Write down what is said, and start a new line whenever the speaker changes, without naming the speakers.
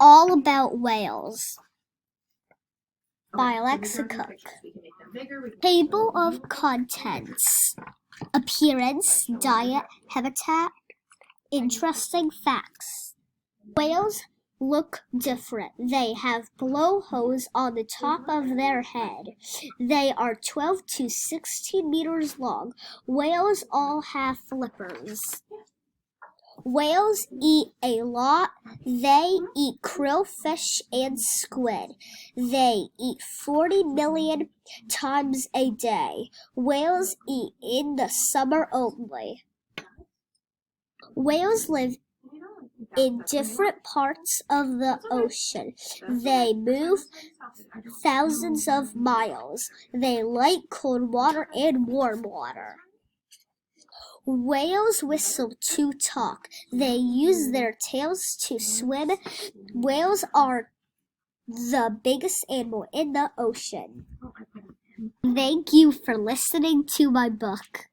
All About Whales by Alexa Cooke. Table of Contents: Appearance, Diet, Habitat. Interesting facts. Whales look different. They have blowholes on the top of their head. They are 12 to 16 meters long. Whales all have flippers. Whales eat a lot. They eat krill, fish, and squid. They eat 40 million times a day. Whales eat in the summer only. Whales live in different parts of the ocean. They move thousands of miles. They like cold water and warm water. Whales whistle to talk. They use their tails to swim. Whales are the biggest animal in the ocean. Thank you for listening to my book.